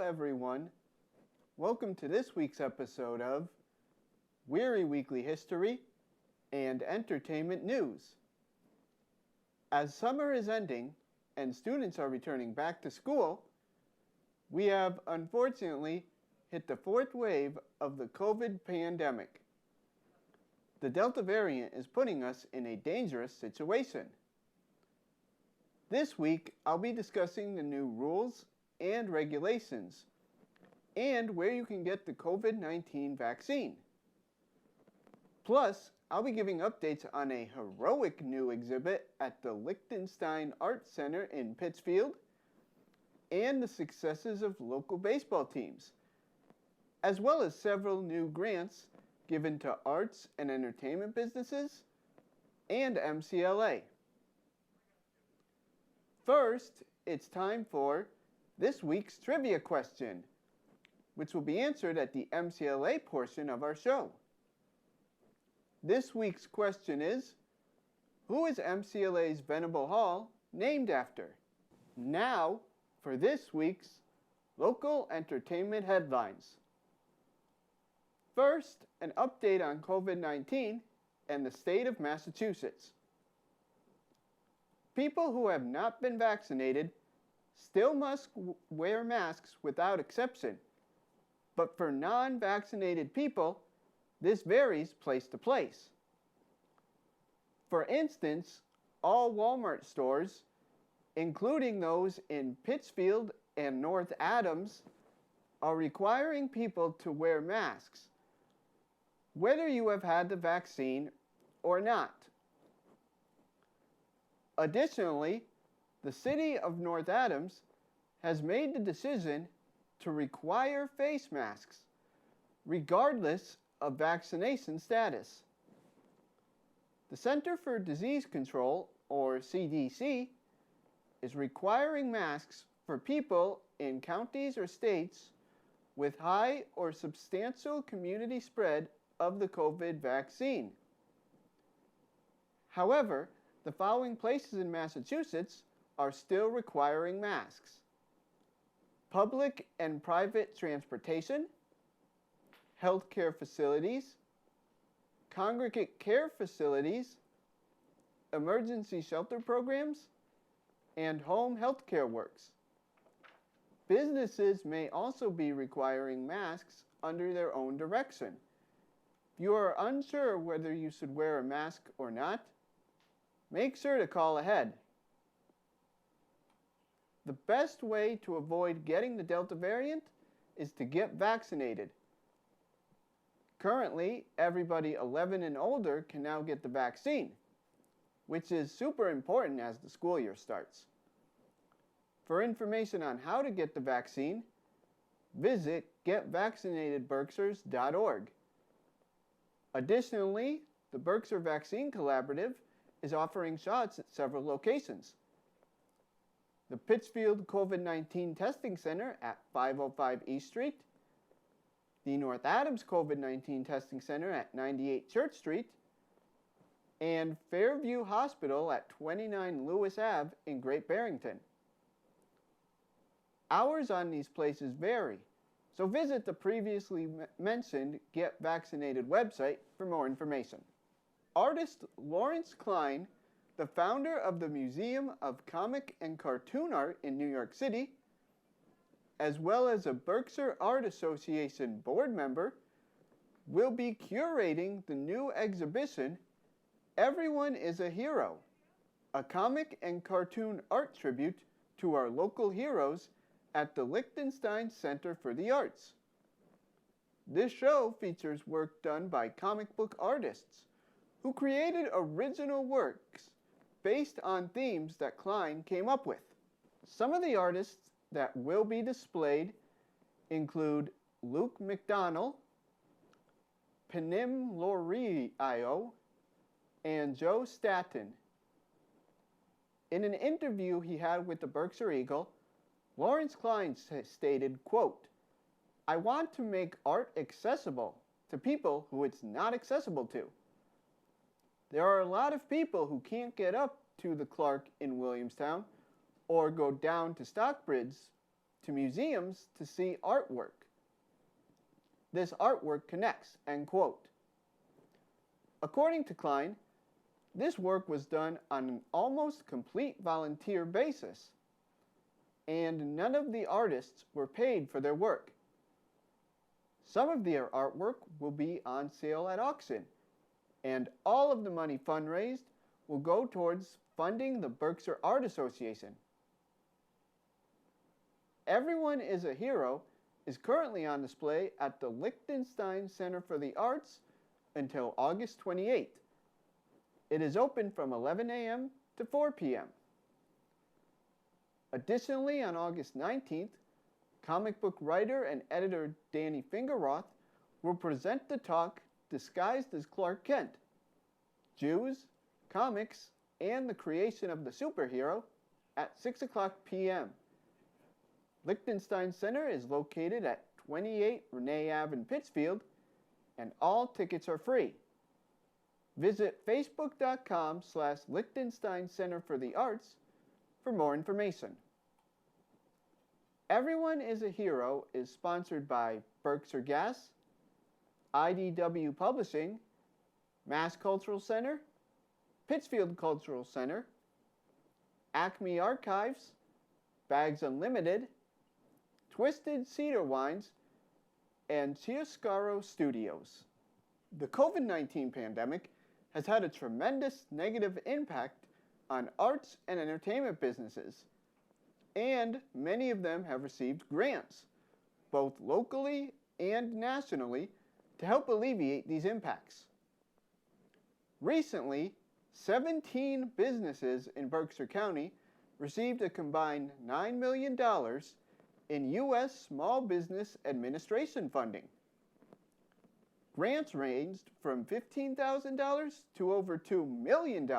everyone. Welcome to this week's episode of Wehry Weekly History and Entertainment News. As summer is ending and students are returning back to school, we have unfortunately hit the fourth wave of the COVID pandemic. The Delta variant is putting us in a dangerous situation. This week, I'll be discussing the new rules and regulations and where you can get the COVID-19 vaccine. Plus, I'll be giving updates on a heroic new exhibit at the Liechtenstein Arts Center in Pittsfield and the successes of local baseball teams, as well as several new grants given to arts and entertainment businesses and MCLA. First, it's time for this week's trivia question, which will be answered at the MCLA portion of our show. This week's question is, who is MCLA's Venable Hall named after? Now, for this week's local entertainment headlines. First, an update on COVID-19 and the state of Massachusetts. People who have not been vaccinated still must wear masks without exception, but for non-vaccinated people, this varies place to place. For instance, all Walmart stores, including those in Pittsfield and North Adams, are requiring people to wear masks, whether you have had the vaccine or not. Additionally, the city of North Adams has made the decision to require face masks, regardless of vaccination status. The Center for Disease Control, or CDC, is requiring masks for people in counties or states with high or substantial community spread of the COVID vaccine. However, the following places in Massachusetts are still requiring masks: public and private transportation, healthcare facilities, congregate care facilities, emergency shelter programs, and home healthcare works. Businesses may also be requiring masks under their own direction. If you are unsure whether you should wear a mask or not, make sure to call ahead. The best way to avoid getting the Delta variant is to get vaccinated. Currently, everybody 11 and older can now get the vaccine, which is super important as the school year starts. For information on how to get the vaccine, visit getvaccinated.berkshires.org. Additionally, the Berkshire Vaccine Collaborative is offering shots at several locations. The Pittsfield COVID-19 Testing Center at 505 East Street, the North Adams COVID-19 Testing Center at 98 Church Street, and Fairview Hospital at 29 Lewis Ave in Great Barrington. Hours on these places vary, so visit the previously mentioned Get Vaccinated website for more information. Artist Lawrence Klein, the founder of the Museum of Comic and Cartoon Art in New York City, as well as a Berkshire Art Association board member, will be curating the new exhibition, Everyone is a Hero, a comic and cartoon art tribute to our local heroes at the Liechtenstein Center for the Arts. This show features work done by comic book artists who created original works based on themes that Klein came up with. Some of the artists that will be displayed include Luke McDonnell, Panim Lorio, and Joe Staton. In an interview he had with the Berkshire Eagle, Lawrence Klein stated, quote, "I want to make art accessible to people who it's not accessible to. There are a lot of people who can't get up to the Clark in Williamstown or go down to Stockbridge to museums to see artwork. This artwork connects, end quote. According to Klein, this work was done on an almost complete volunteer basis, and none of the artists were paid for their work. Some of their artwork will be on sale at auction, and all of the money fundraised will go towards funding the Berkshire Art Association. Everyone is a Hero is currently on display at the Liechtenstein Center for the Arts until August 28th. It is open from 11 a.m. to 4 p.m. Additionally, on August 19th, comic book writer and editor Danny Fingerroth will present the talk Disguised as Clark Kent, Jews, Comics, and the Creation of the Superhero at 6 o'clock p.m. Liechtenstein Center is located at 28 Renee Ave in Pittsfield, and all tickets are free. Visit facebook.com/Liechtenstein Center for the Arts for more information. Everyone is a Hero is sponsored by Berkshire Gas, IDW Publishing, Mass Cultural Center, Pittsfield Cultural Center, Acme Archives, Bags Unlimited, Twisted Cedar Wines, and Chioscaro Studios. The COVID-19 pandemic has had a tremendous negative impact on arts and entertainment businesses, and many of them have received grants, both locally and nationally, to help alleviate these impacts. Recently, 17 businesses in Berkshire County received a combined $9 million in U.S. Small Business Administration funding. Grants ranged from $15,000 to over $2 million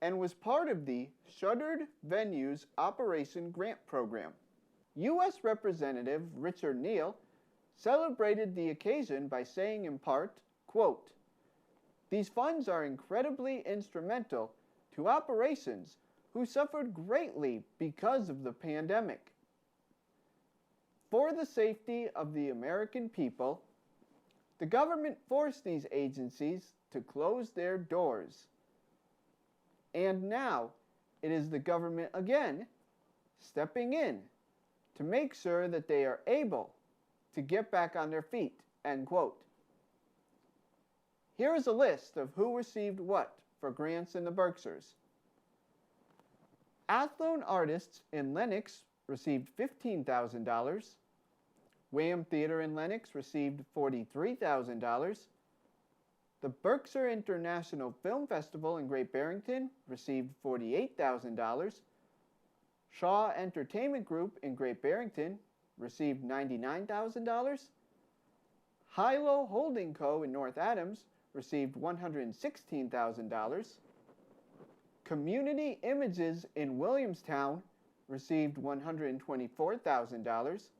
and was part of the Shuttered Venues Operation Grant Program. U.S. Representative Richard Neal celebrated the occasion by saying in part, quote, "These funds are incredibly instrumental to operations who suffered greatly because of the pandemic. For the safety of the American people, the government forced these agencies to close their doors. And now it is the government again stepping in to make sure that they are able to get back on their feet," end quote. Here is a list of who received what for grants in the Berkshires. Athlone Artists in Lenox received $15,000. Wham Theater in Lenox received $43,000. The Berkshire International Film Festival in Great Barrington received $48,000. Shaw Entertainment Group in Great Barrington received $99,000. Hilo Holding Co. in North Adams received $116,000. Community Images in Williamstown received $124,000.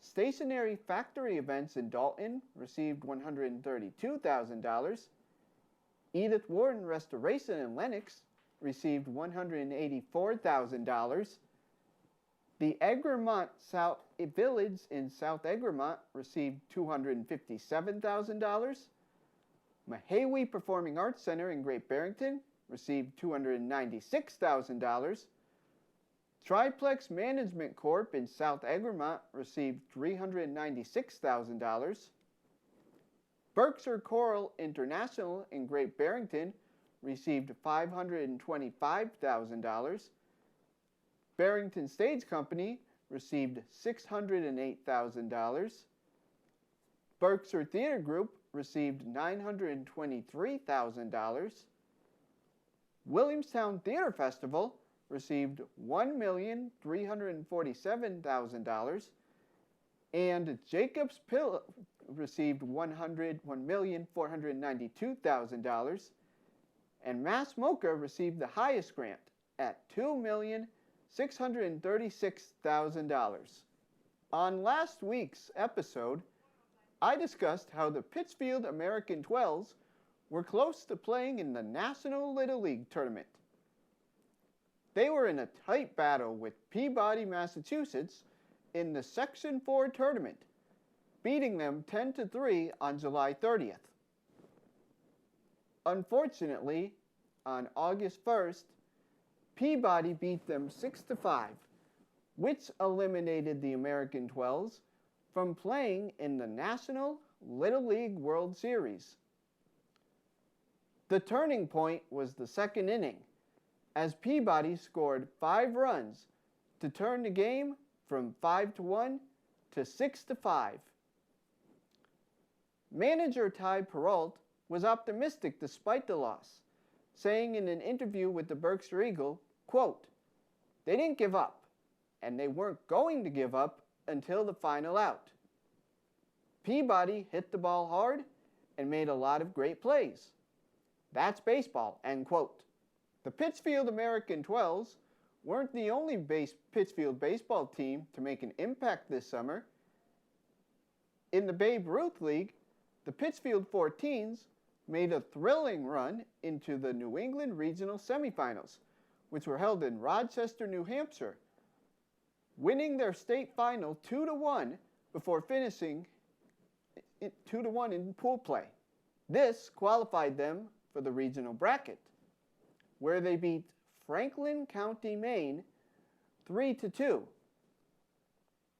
Stationary Factory Events in Dalton received $132,000. Edith Wharton Restoration in Lenox received $184,000. The Egremont South Village in South Egremont received $257,000. Mahawi Performing Arts Center in Great Barrington received $296,000. Triplex Management Corp. in South Egremont received $396,000. Berkshire Choral International in Great Barrington received $525,000. Barrington Stage Company received $608,000. Berkshire Theater Group received $923,000. Williamstown Theater Festival received $1,347,000, and Jacob's Pill received $101,492,000, and Mass Mocha received the highest grant at $2,636,000. On last week's episode, I discussed how the Pittsfield American 12s were close to playing in the National Little League Tournament. They were in a tight battle with Peabody, Massachusetts in the Section 4 tournament, beating them 10-3 on July 30th. Unfortunately, on August 1st, Peabody beat them 6-5, which eliminated the American 12s from playing in the National Little League World Series. The turning point was the second inning, as Peabody scored 5 runs to turn the game from 5-1 to 6-5. Manager Ty Perrault was optimistic despite the loss, saying in an interview with the Berkshire Eagle, quote, "They didn't give up, and they weren't going to give up until the final out. Peabody hit the ball hard and made a lot of great plays. That's baseball," end quote. The Pittsfield American 12s weren't the only Pittsfield baseball team to make an impact this summer. In the Babe Ruth League, the Pittsfield 14s made a thrilling run into the New England Regional Semifinals, which were held in Rochester, New Hampshire, winning their state final 2-1 before finishing 2-1 in pool play. This qualified them for the regional bracket, where they beat Franklin County, Maine 3-2.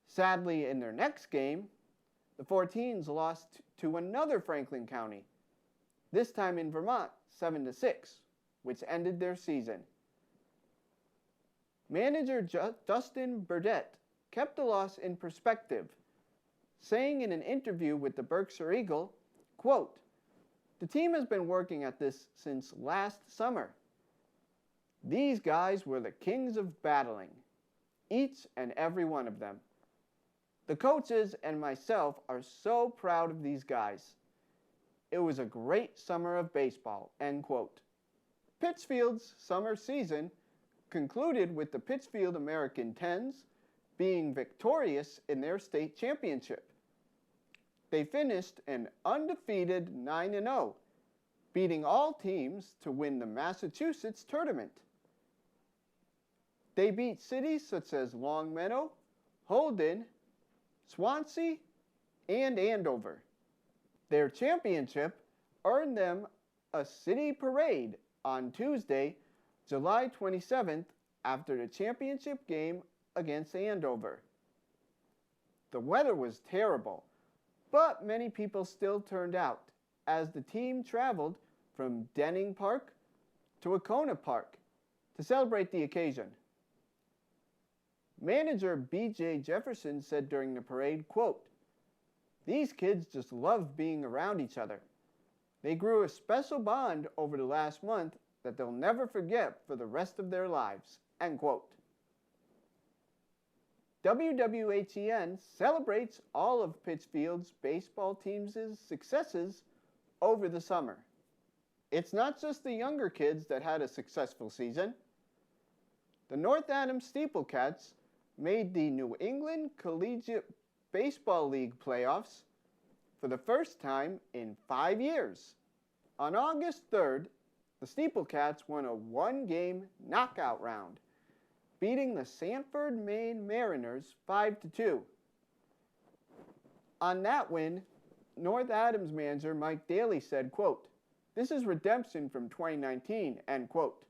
Sadly, in their next game, the 14s lost to another Franklin County, this time in Vermont 7-6, which ended their season. Manager Dustin Burdett kept the loss in perspective, saying in an interview with the Berkshire Eagle, quote, "The team has been working at this since last summer. These guys were the kings of battling, each and every one of them. The coaches and myself are so proud of these guys. It was a great summer of baseball," end quote. Pittsfield's summer season concluded with the Pittsfield American 10s being victorious in their state championship. They finished an undefeated 9-0, beating all teams to win the Massachusetts tournament. They beat cities such as Longmeadow, Holden, Swansea, and Andover. Their championship earned them a city parade on Tuesday, July 27th, after the championship game against Andover. The weather was terrible, but many people still turned out as the team traveled from Denning Park to Wacona Park to celebrate the occasion. Manager B.J. Jefferson said during the parade, quote, "These kids just love being around each other. They grew a special bond over the last month that they'll never forget for the rest of their lives," end quote. WWHEN celebrates all of Pittsfield's baseball team's successes over the summer. It's not just the younger kids that had a successful season. The North Adams Steeplecats made the New England Collegiate Baseball League playoffs for the first time in 5 years. On August 3rd, the Steeplecats won a one-game knockout round, beating the Sanford, Maine Mariners 5-2. On that win, North Adams manager Mike Daly said, quote, "This is redemption from 2019, end quote,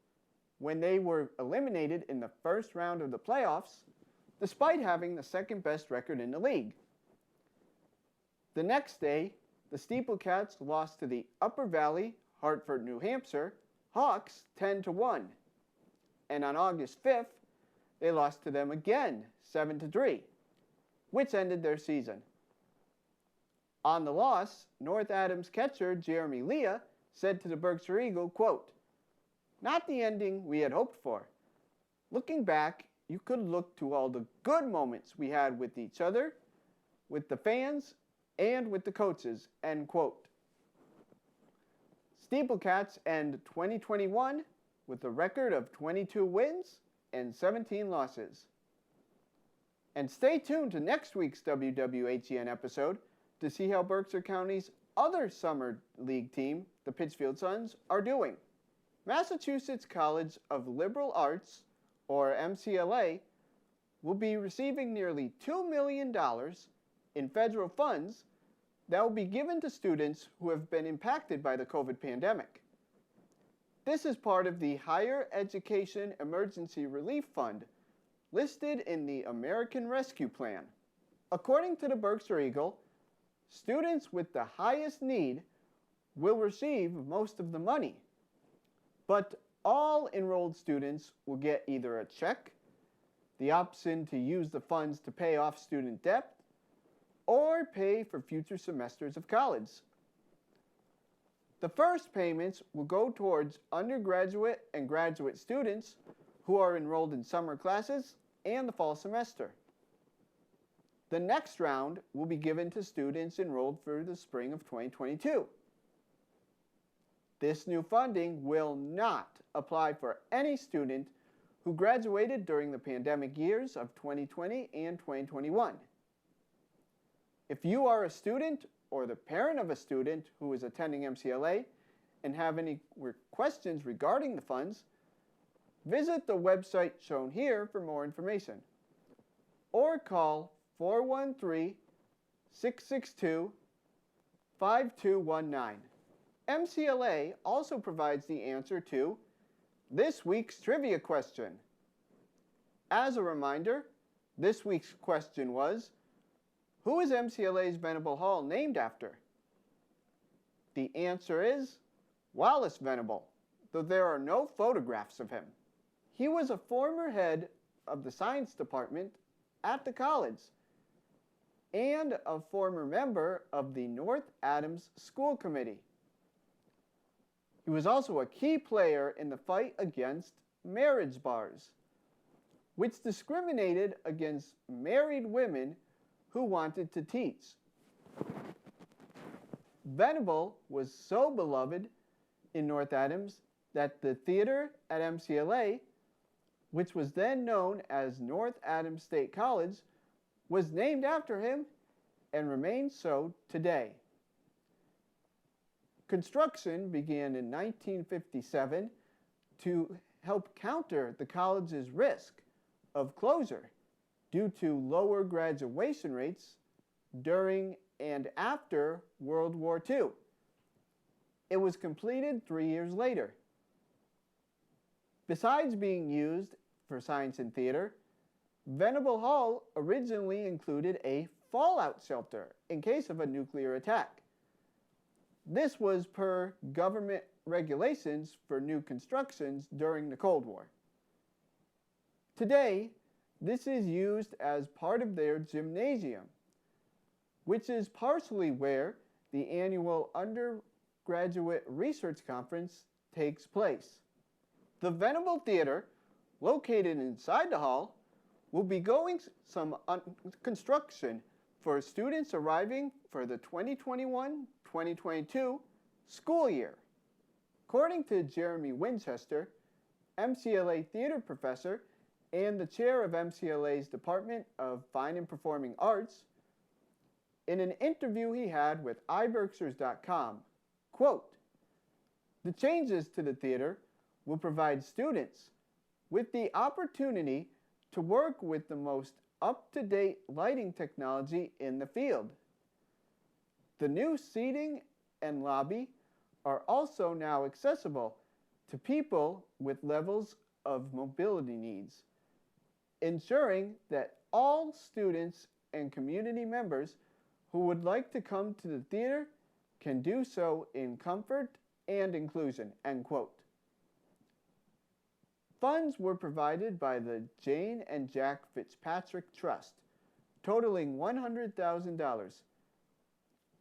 when they were eliminated in the first round of the playoffs, despite having the second best record in the league." The next day, the Steeplecats lost to the Upper Valley, Hartford, New Hampshire, Hawks 10-1. And on August 5th, they lost to them again 7-3, which ended their season. On the loss, North Adams catcher Jeremy Leah said to the Berkshire Eagle, quote, "Not the ending we had hoped for. Looking back, you could look to all the good moments we had with each other, with the fans, and with the coaches," end quote. Steeplecats end 2021 with a record of 22 wins and 17 losses. And stay tuned to next week's WWHEN episode to see how Berkshire County's other summer league team, the Pittsfield Suns, are doing. Massachusetts College of Liberal Arts or MCLA, will be receiving nearly $2 million in federal funds that will be given to students who have been impacted by the COVID pandemic. This is part of the Higher Education Emergency Relief Fund listed in the American Rescue Plan. According to the Berkshire Eagle, students with the highest need will receive most of the money, but all enrolled students will get either a check, the option to use the funds to pay off student debt, or pay for future semesters of college. The first payments will go towards undergraduate and graduate students who are enrolled in summer classes and the fall semester. The next round will be given to students enrolled for the spring of 2022. This new funding will not apply for any student who graduated during the pandemic years of 2020 and 2021. If you are a student or the parent of a student who is attending MCLA and have any questions regarding the funds, visit the website shown here for more information, or call 413-662-5219. MCLA also provides the answer to this week's trivia question. As a reminder, this week's question was, who is MCLA's Venable Hall named after? The answer is Wallace Venable, though there are no photographs of him. He was a former head of the science department at the college and a former member of the North Adams School Committee. He was also a key player in the fight against marriage bars, which discriminated against married women who wanted to teach. Venable was so beloved in North Adams that the theater at MCLA, which was then known as North Adams State College, was named after him and remains so today. Construction began in 1957 to help counter the college's risk of closure due to lower graduation rates during and after World War II. It was completed 3 years later. Besides being used for science and theater, Venable Hall originally included a fallout shelter in case of a nuclear attack. This was per government regulations for new constructions during the Cold War. Today, this is used as part of their gymnasium, which is partially where the annual undergraduate research conference takes place. The Venable Theater, located inside the hall, will be going some construction for students arriving for the 2021-2022 school year. According to Jeremy Winchester, MCLA theater professor and the chair of MCLA's Department of Fine and Performing Arts, in an interview he had with iBerkshires.com, quote, "The changes to the theater will provide students with the opportunity to work with the most up-to-date lighting technology in the field. The new seating and lobby are also now accessible to people with levels of mobility needs, ensuring that all students and community members who would like to come to the theater can do so in comfort and inclusion," end quote. Funds were provided by the Jane and Jack Fitzpatrick Trust, totaling $100,000.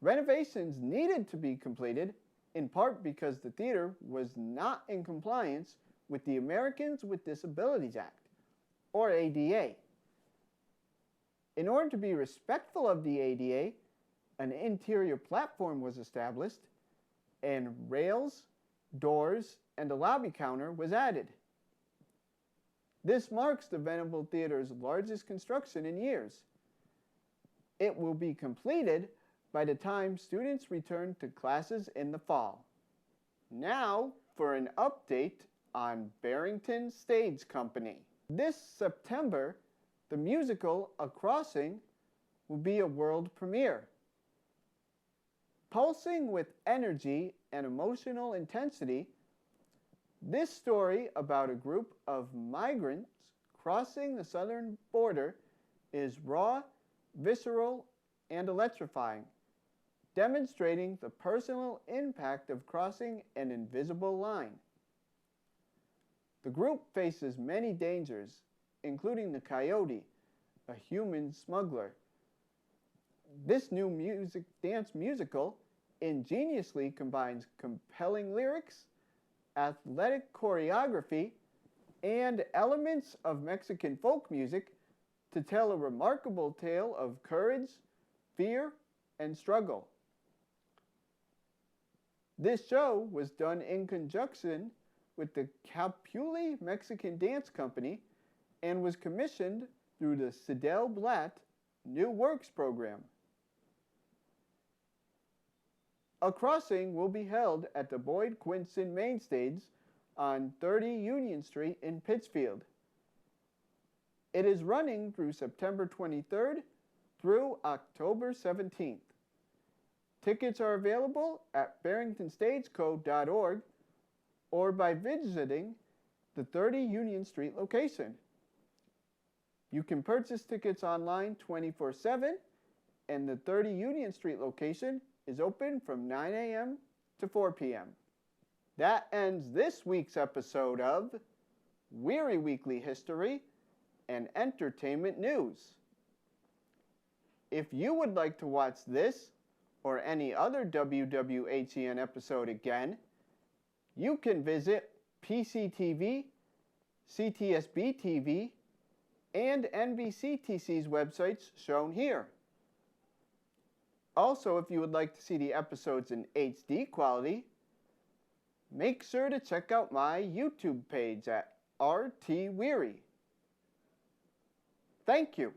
Renovations needed to be completed, in part because the theater was not in compliance with the Americans with Disabilities Act, or ADA. In order to be respectful of the ADA, an interior platform was established, and rails, doors, and a lobby counter was added. This marks the Venable Theater's largest construction in years. It will be completed by the time students return to classes in the fall. Now for an update on Barrington Stage Company. This September, the musical A Crossing will be a world premiere. Pulsing with energy and emotional intensity, this story about a group of migrants crossing the southern border is raw, visceral, and electrifying, demonstrating the personal impact of crossing an invisible line. The group faces many dangers, including the coyote, a human smuggler. This new dance musical ingeniously combines compelling lyrics, athletic choreography, and elements of Mexican folk music to tell a remarkable tale of courage, fear, and struggle. This show was done in conjunction with the Capuli Mexican Dance Company and was commissioned through the Sidel Blatt New Works program. A Crossing will be held at the Boyd Quinson Mainstage on 30 Union Street in Pittsfield. It is running through September 23rd through October 17th. Tickets are available at barringtonstageco.org or by visiting the 30 Union Street location. You can purchase tickets online 24/7, and the 30 Union Street location is open from 9 a.m. to 4 p.m. That ends this week's episode of Wehry Weekly History and Entertainment News. If you would like to watch this or any other WWHEN episode again, you can visit PCTV, CTSB TV, and NBCTC's websites shown here. Also, if you would like to see the episodes in HD quality, make sure to check out my YouTube page at RT Wehry. Thank you.